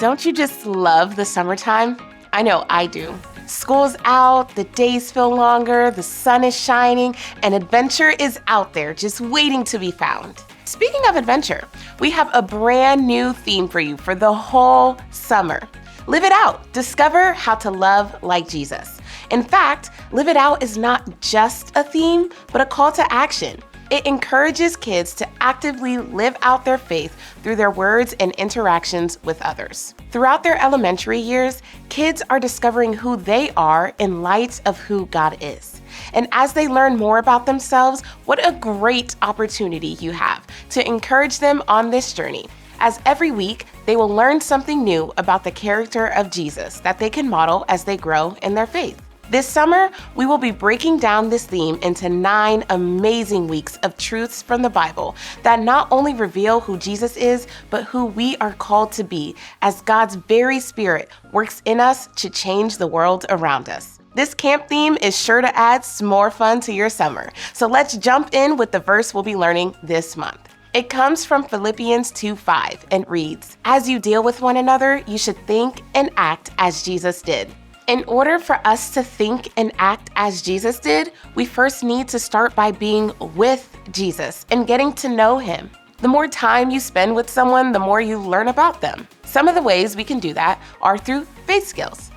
Don't you just love the summertime? I know I do. School's out, the days feel longer, the sun is shining, and adventure is out there just waiting to be found. Speaking of adventure, we have a brand new theme for you for the whole summer. Live it out. Discover how to love like Jesus. In fact, Live It Out is not just a theme, but a call to action. It encourages kids to actively live out their faith through their words and interactions with others. Throughout their elementary years, kids are discovering who they are in light of who God is. And as they learn more about themselves, what a great opportunity you have to encourage them on this journey, as every week they will learn something new about the character of Jesus that they can model as they grow in their faith. This summer, we will be breaking down this theme into 9 amazing weeks of truths from the Bible that not only reveal who Jesus is, but who we are called to be as God's very Spirit works in us to change the world around us. This camp theme is sure to add some more fun to your summer. So let's jump in with the verse we'll be learning this month. It comes from Philippians 2:5 and reads, "As you deal with one another, you should think and act as Jesus did." In order for us to think and act as Jesus did, we first need to start by being with Jesus and getting to know him. The more time you spend with someone, the more you learn about them. Some of the ways we can do that are through faith skills.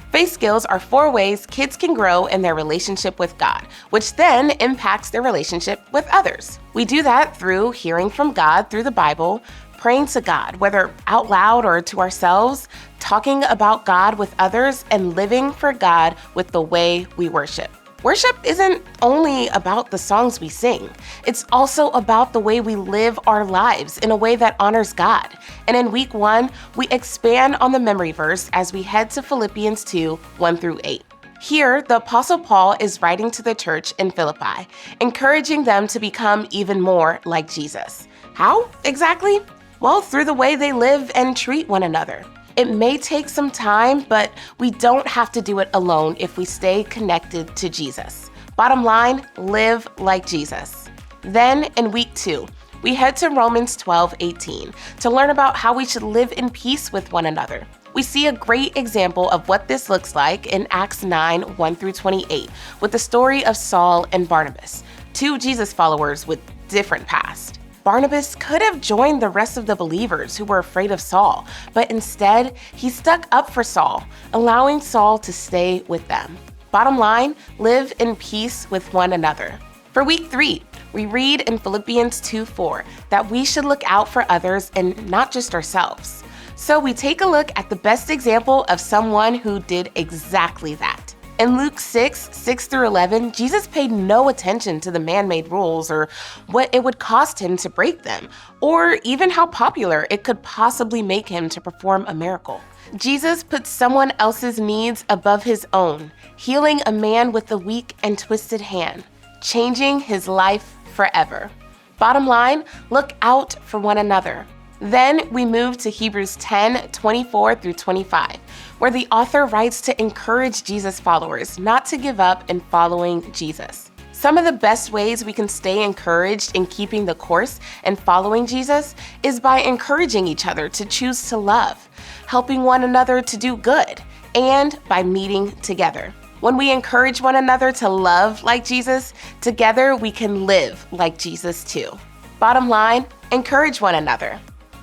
Faith skills are 4 ways kids can grow in their relationship with God, which then impacts their relationship with others. We do that through hearing from God through the Bible, praying to God, whether out loud or to ourselves, talking about God with others, and living for God with the way we worship. Worship isn't only about the songs we sing. It's also about the way we live our lives in a way that honors God. And in week 1, we expand on the memory verse as we head to Philippians 2:1-8. Here, the Apostle Paul is writing to the church in Philippi, encouraging them to become even more like Jesus. How exactly? Well, through the way they live and treat one another. It may take some time, but we don't have to do it alone if we stay connected to Jesus. Bottom line, live like Jesus. Then in week 2, we head to Romans 12:18 to learn about how we should live in peace with one another. We see a great example of what this looks like in Acts 9:1-28 with the story of Saul and Barnabas, 2 Jesus followers with different pasts. Barnabas could have joined the rest of the believers who were afraid of Saul, but instead, he stuck up for Saul, allowing Saul to stay with them. Bottom line, live in peace with one another. For week 3, we read in Philippians 2:4 that we should look out for others and not just ourselves. So we take a look at the best example of someone who did exactly that. In Luke 6:6-11, Jesus paid no attention to the man-made rules or what it would cost him to break them, or even how popular it could possibly make him to perform a miracle. Jesus put someone else's needs above his own, healing a man with a weak and twisted hand, changing his life forever. Bottom line, look out for one another. Then we move to Hebrews 10:24-25, where the author writes to encourage Jesus followers not to give up in following Jesus. Some of the best ways we can stay encouraged in keeping the course and following Jesus is by encouraging each other to choose to love, helping one another to do good, and by meeting together. When we encourage one another to love like Jesus, together we can live like Jesus too. Bottom line, encourage one another.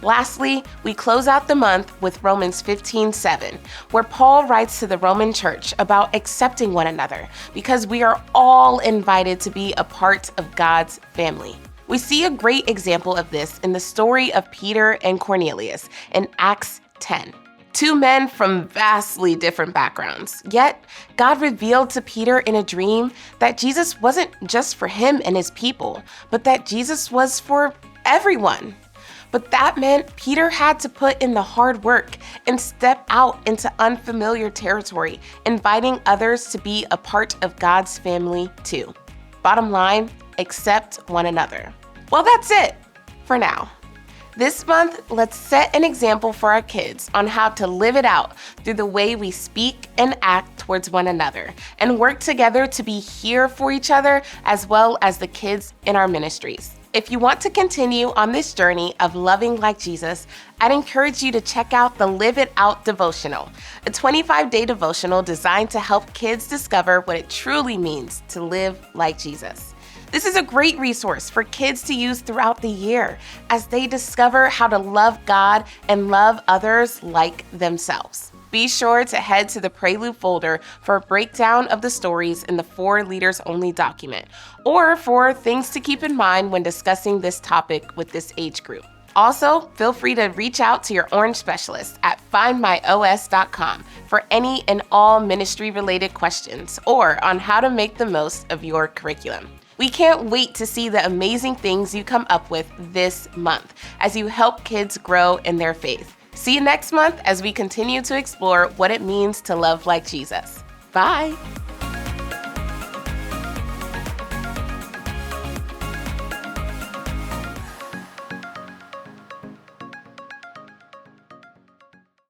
Lastly, we close out the month with Romans 15:7, where Paul writes to the Roman church about accepting one another because we are all invited to be a part of God's family. We see a great example of this in the story of Peter and Cornelius in Acts 10. 2 men from vastly different backgrounds. Yet, God revealed to Peter in a dream that Jesus wasn't just for him and his people, but that Jesus was for everyone. But that meant Peter had to put in the hard work and step out into unfamiliar territory, inviting others to be a part of God's family too. Bottom line, accept one another. Well, that's it for now. This month, let's set an example for our kids on how to live it out through the way we speak and act towards one another, and work together to be here for each other as well as the kids in our ministries. If you want to continue on this journey of loving like Jesus, I'd encourage you to check out the Live It Out devotional, a 25-day devotional designed to help kids discover what it truly means to live like Jesus. This is a great resource for kids to use throughout the year as they discover how to love God and love others like themselves. Be sure to head to the Prelude folder for a breakdown of the stories in the 4 Leaders Only document, or for things to keep in mind when discussing this topic with this age group. Also, feel free to reach out to your Orange specialist at findmyos.com for any and all ministry-related questions or on how to make the most of your curriculum. We can't wait to see the amazing things you come up with this month as you help kids grow in their faith. See you next month as we continue to explore what it means to love like Jesus. Bye.